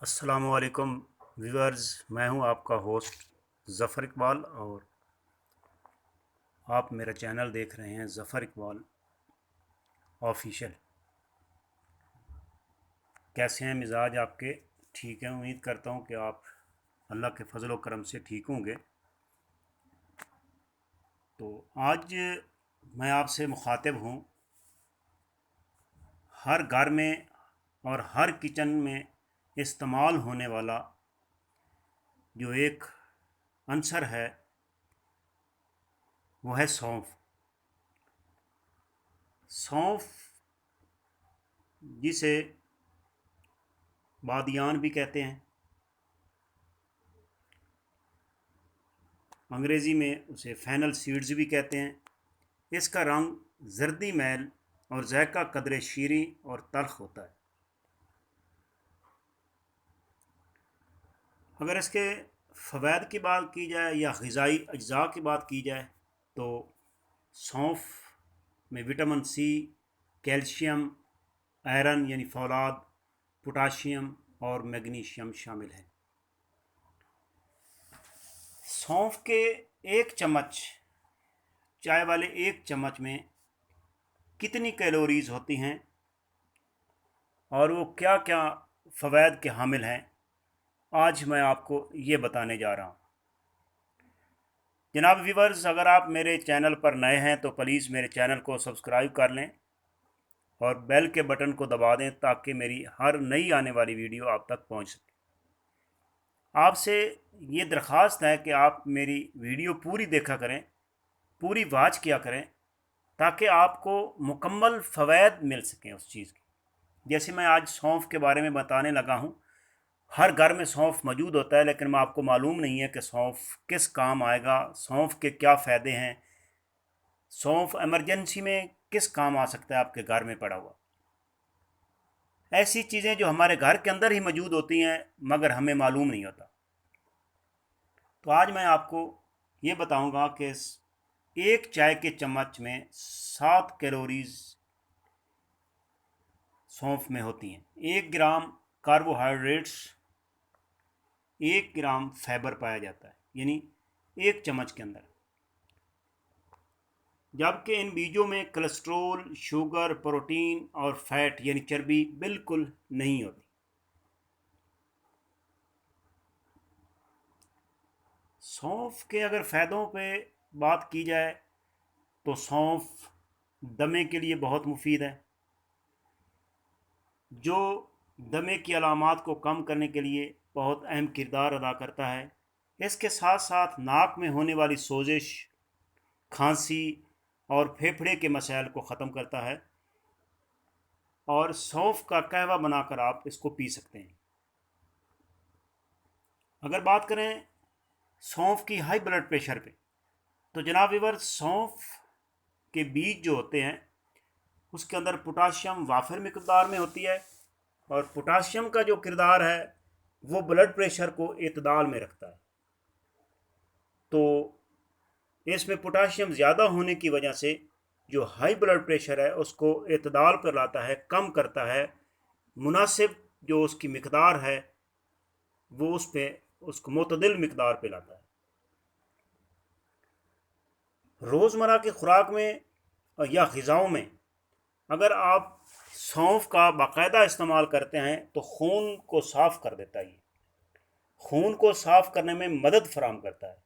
अस्सलामुअलैकुम व्यूअर्स। मैं हूं आपका होस्ट ज़फ़र इकबाल और आप मेरा चैनल देख रहे हैं ज़फ़र इकबाल ऑफिशियल। कैसे हैं मिजाज आपके? ठीक है, उम्मीद करता हूं कि आप अल्लाह के फजल व करम से ठीक होंगे। तो आज मैं आपसे मुखातिब हूं हर घर में और हर किचन में इस्तेमाल होने वाला जो एक अंसर है वो है सौंफ। सौंफ जिसे बादियान भी कहते हैं, अंग्रेज़ी में उसे फैनल सीड्स भी कहते हैं। इसका रंग जर्दी मैल और जायका कदरे शीरी और तल्ख होता है। अगर इसके फ़वाद की बात की जाए या ग़िज़ाई अज्जा की बात की जाए तो सौंफ में विटामिन सी, कैल्शियम, आयरन यानी फौलाद, पोटाशियम और मैग्नीशियम शामिल है। सौंफ के एक चम्मच, चाय वाले एक चम्मच में कितनी कैलोरीज़ होती हैं और वो क्या क्या फ़वाद के हामिल हैं, आज मैं आपको ये बताने जा रहा हूँ। जनाब व्यूवर्स, अगर आप मेरे चैनल पर नए हैं तो प्लीज़ मेरे चैनल को सब्सक्राइब कर लें और बेल के बटन को दबा दें ताकि मेरी हर नई आने वाली वीडियो आप तक पहुंच सके। आपसे ये दरख्वास्त है कि आप मेरी वीडियो पूरी देखा करें, पूरी वाच किया करें, ताकि आपको मुकम्मल फ़वाद मिल सकें उस चीज़ की। जैसे मैं आज सौंफ के बारे में बताने लगा हूँ। हर घर में सौंफ मौजूद होता है, लेकिन मैं आपको मालूम नहीं है कि सौंफ किस काम आएगा, सौंफ के क्या फ़ायदे हैं, सौंफ इमरजेंसी में किस काम आ सकता है आपके घर में पड़ा हुआ। ऐसी चीज़ें जो हमारे घर के अंदर ही मौजूद होती हैं मगर हमें मालूम नहीं होता। तो आज मैं आपको ये बताऊंगा कि एक चाय के चम्मच में 7 कैलोरीज सौंफ में होती हैं। 1 ग्राम कार्बोहाइड्रेट्स, 1 ग्राम फाइबर पाया जाता है, यानी एक चम्मच के अंदर। जबकि इन बीजों में कोलेस्ट्रोल, शुगर, प्रोटीन और फैट यानी चर्बी बिल्कुल नहीं होती। सौंफ के अगर फ़ायदों पे बात की जाए तो सौंफ दमे के लिए बहुत मुफीद है, जो दमे की अलामात को कम करने के लिए बहुत अहम किरदार अदा करता है। इसके साथ साथ नाक में होने वाली सोजिश, खांसी और फेफड़े के मसाइल को ख़त्म करता है। और सौंफ का कहवा बनाकर आप इसको पी सकते हैं। अगर बात करें सौंफ की हाई ब्लड प्रेशर पे, तो जनाब वीवर, सौंफ के बीज जो होते हैं उसके अंदर पोटाशियम वाफिर मिकदार में होती है, और पोटाशियम का जो किरदार है वो ब्लड प्रेशर को एतदाल में रखता है। तो इसमें पोटाशियम ज़्यादा होने की वजह से जो हाई ब्लड प्रेशर है उसको एतदाल पर लाता है, कम करता है। मुनासिब जो उसकी मिकदार है वो उस पे उसको मतदिल मिकदार पे लाता है। रोज़मर्रा की खुराक में या ग़िज़ाओं में अगर आप सौंफ का बाकायदा इस्तेमाल करते हैं तो खून को साफ़ कर देता है। ये खून को साफ़ करने में मदद फराम करता है।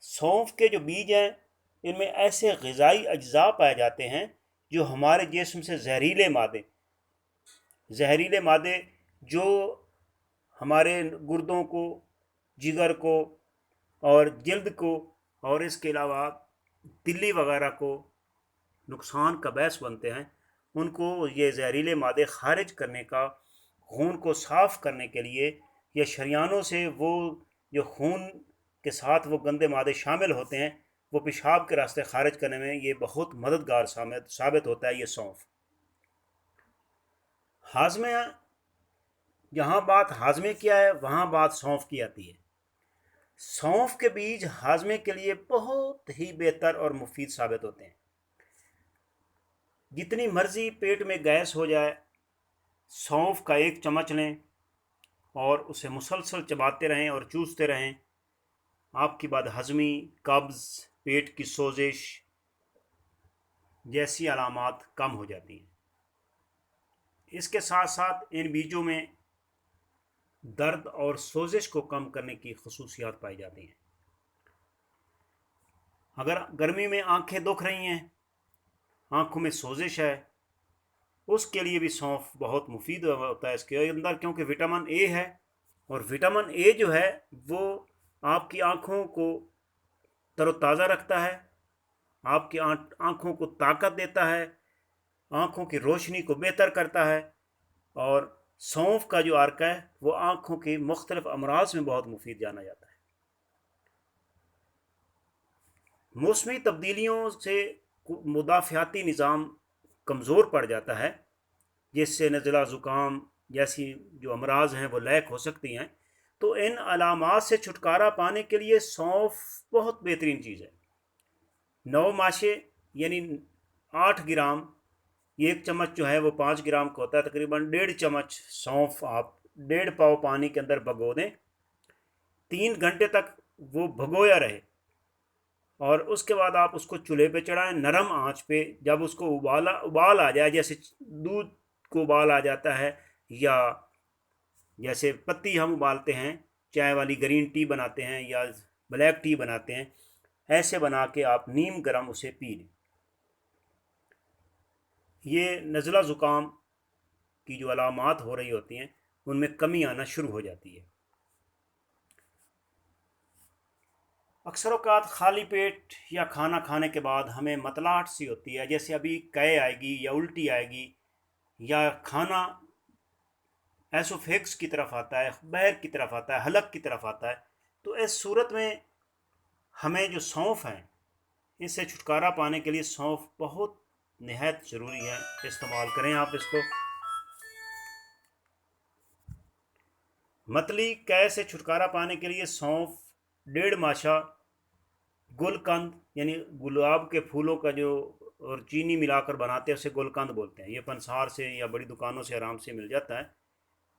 सौंफ के जो बीज हैं इनमें ऐसे ग़िज़ाई अज्जा पाए जाते हैं जो हमारे जिस्म से जहरीले मादे जो हमारे गुर्दों को, जिगर को और जल्द को और इसके अलावा तिल्ली वगैरह को नुकसान का बायस बनते हैं, उनको ये जहरीले मादे खारिज करने का, खून को साफ़ करने के लिए या शरियानों से वो जो खून के साथ वो गंदे मादे शामिल होते हैं वो पेशाब के रास्ते खारिज करने में ये बहुत मददगार साबित होता है। ये सौंफ हाजमे, जहाँ बात हाजमे की है वहाँ बात सौंफ की आती है। सौंफ के बीज हाजमे के लिए बहुत ही बेहतर और मुफीद साबित होते हैं। जितनी मर्जी पेट में गैस हो जाए, सौंफ का एक चम्मच लें, और उसे मुसलसल चबाते रहें और चूसते रहें, आपकी बदहज़मी, कब्ज़, पेट की सोजिश जैसी अलामात कम हो जाती हैं। इसके साथ साथ इन बीजों में दर्द और सोजिश को कम करने की खसूसियात पाई जाती हैं। अगर गर्मी में आंखें दुख रही हैं, आंखों में सोजिश है, उसके लिए भी सौंफ बहुत मुफीद होता है इसके अंदर, क्योंकि विटामिन ए है, और विटामिन ए जो है वो आपकी आँखों को तरोताज़ा रखता है, आपकी आँखों को ताकत देता है, आँखों की रोशनी को बेहतर करता है। और सौंफ का जो अर्क है वो आँखों के मुख्तलिफ अमराज में बहुत मुफीद जाना जाता है। मौसमी तब्दीलियों से मुदाफ़ाती निज़ाम कमज़ोर पड़ जाता है, जिससे नज़ला ज़ुकाम जैसी जो अमराज हैं वो लैक हो सकती हैं। तो इन अलामात से छुटकारा पाने के लिए सौंफ बहुत बेहतरीन चीज़ है। 9 माशे यानी 8 ग्राम, एक चम्मच जो है वो 5 ग्राम का होता है, तकरीबन 1.5 चम्मच सौंफ आप 1.5 पाव पानी के अंदर भगो दें, 3 घंटे तक वो भगोया रहे, और उसके बाद आप उसको चूल्हे पे चढ़ाएं नरम आंच पे। जब उसको उबाल आ जाए, जैसे दूध को उबाल आ जाता है, या जैसे पत्ती हम उबालते हैं, चाय वाली ग्रीन टी बनाते हैं या ब्लैक टी बनाते हैं, ऐसे बना के आप नीम गरम उसे पी लें। ये नज़ला ज़ुकाम की जो अलामात हो रही होती हैं उनमें कमी आना शुरू हो जाती है। अक्सर औक़ात खाली पेट या खाना खाने के बाद हमें मतलाहट सी होती है, जैसे अभी कै आएगी या उल्टी आएगी, या खाना एसोफेक्स की तरफ आता है, बहर की तरफ आता है, हलक की तरफ आता है। तो इस सूरत में हमें जो सौंफ है, इससे छुटकारा पाने के लिए सौंफ बहुत निहायत ज़रूरी है, इस्तेमाल करें आप इसको। मतली कै से छुटकारा पाने के लिए सौंफ 1.5 माशा गुलकंद यानी गुलाब के फूलों का जो और चीनी मिलाकर बनाते हैं उसे गुलकंद बोलते हैं। ये पंसार से या बड़ी दुकानों से आराम से मिल जाता है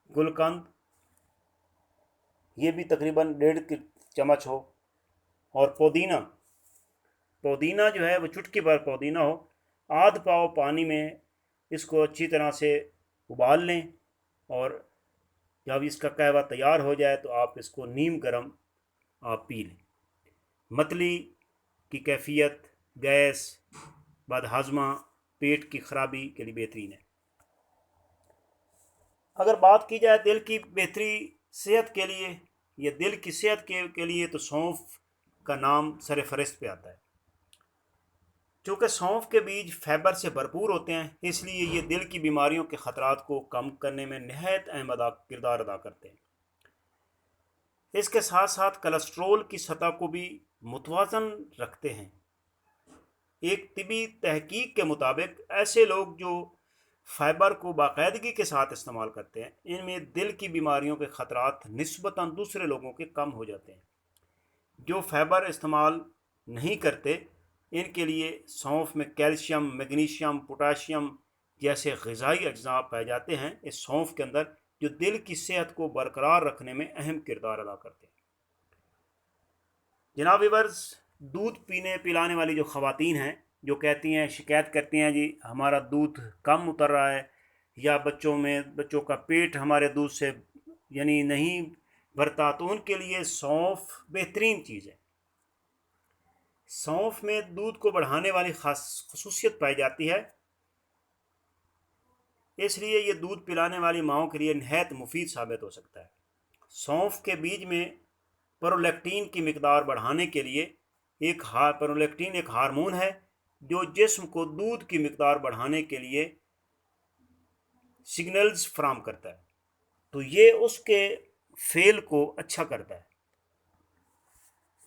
गुलकंद, ये भी तकरीबन 1.5 चम्मच हो। और पुदीना, पुदीना जो है वो चुटकी भर पुदीना हो, आध पाव पानी में इसको अच्छी तरह से उबाल लें, और जब इसका कहवा तैयार हो जाए तो आप इसको नीम गरम आप पी लें। मतली की कैफियत, गैस, बदहाजमा, पेट की खराबी के लिए बेहतरीन है। अगर बात की जाए दिल की बेहतरी सेहत के लिए या दिल की सेहत के लिए, तो सौंफ का नाम सर फहरिस्त पे आता है। चूँकि सौंफ के बीज फाइबर से भरपूर होते हैं, इसलिए ये दिल की बीमारियों के ख़तरात को कम करने में नहायत अहम किरदार अदा करते हैं। इसके साथ साथ कोलेस्ट्रॉल की सतह को भी मुतवाज़न रखते हैं। एक तिबी तहकीक के मुताबिक ऐसे लोग जो फाइबर को बाकायदगी के साथ इस्तेमाल करते हैं, इनमें दिल की बीमारियों के ख़तरात निस्बतन दूसरे लोगों के कम हो जाते हैं। जो फाइबर इस्तेमाल नहीं करते, इनके लिए सौंफ में कैल्शियम, मैग्नीशियम, पोटाशियम जैसे ग़िज़ाई अज्जा पाए जाते हैं इस सौंफ के अंदर, जो दिल की सेहत को बरकरार रखने में अहम किरदार अदा करते हैं। जनाब व्यूअर्स, दूध पिलाने वाली जो ख़वातीन हैं, जो कहती हैं, शिकायत करती हैं, जी हमारा दूध कम उतर रहा है, या बच्चों का पेट हमारे दूध से यानी नहीं भरता, तो उनके लिए सौंफ बेहतरीन चीज़ है। सौंफ में दूध को बढ़ाने वाली ख़ास खसूसियत पाई जाती है, इसलिए ये दूध पिलाने वाली माओं के लिए नहायत मुफीद साबित हो सकता है। सौंफ के बीज में प्रोलैक्टिन की मिकदार बढ़ाने के लिए प्रोलैक्टिन एक हार्मोन है जो जिस्म को दूध की मिकदार बढ़ाने के लिए सिग्नल्स फराहम करता है, तो ये उसके फेल को अच्छा करता है।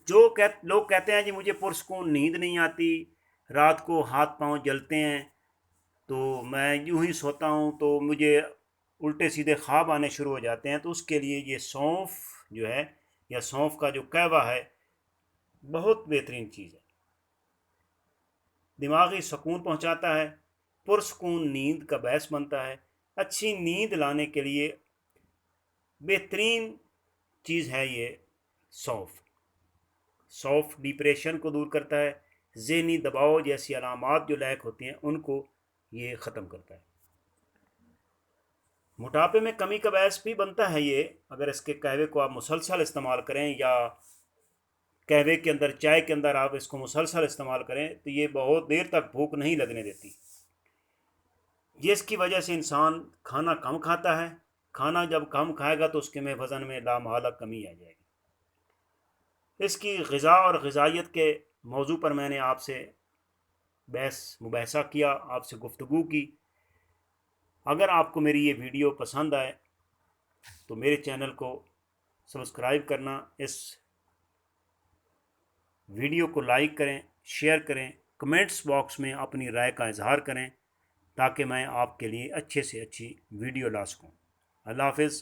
लोग कहते हैं जी मुझे पुरस्कून नींद नहीं आती, रात को हाथ पांव जलते हैं, तो मैं यूं ही सोता हूं तो मुझे उल्टे सीधे ख्वाब आने शुरू हो जाते हैं, तो उसके लिए ये सौंफ जो है, या सौंफ का जो कहवा है, बहुत बेहतरीन चीज़ है। दिमागी सुकून पहुंचाता है, पुरस्कून नींद का बायस बनता है। अच्छी नींद लाने के लिए बेहतरीन चीज़ है ये सौफ़ डिप्रेशन को दूर करता है, ज़हनी दबाव जैसी अलामात जो लैक होती हैं उनको ये ख़त्म करता है। मोटापे में कमी का बायस भी बनता है ये, अगर इसके कहवे को आप मुसलसल इस्तेमाल करें या कहवे के अंदर, चाय के अंदर आप इसको मुसलसल इस्तेमाल करें तो ये बहुत देर तक भूख नहीं लगने देती, जिसकी वजह से इंसान खाना कम खाता है। खाना जब कम खाएगा तो उसके में वज़न में लामहला कमी आ जाएगी। इसकी ग़िज़ा और ग़िज़ाइयत के मौजू पर मैंने आपसे मुबाहसा किया, आपसे गुफ्तगू की। अगर आपको मेरी ये वीडियो पसंद आए तो मेरे चैनल को सब्सक्राइब करना, इस वीडियो को लाइक करें, शेयर करें, कमेंट्स बॉक्स में अपनी राय का इजहार करें ताकि मैं आपके लिए अच्छे से अच्छी वीडियो ला सकूँ। अल्लाह हाफ़िज़।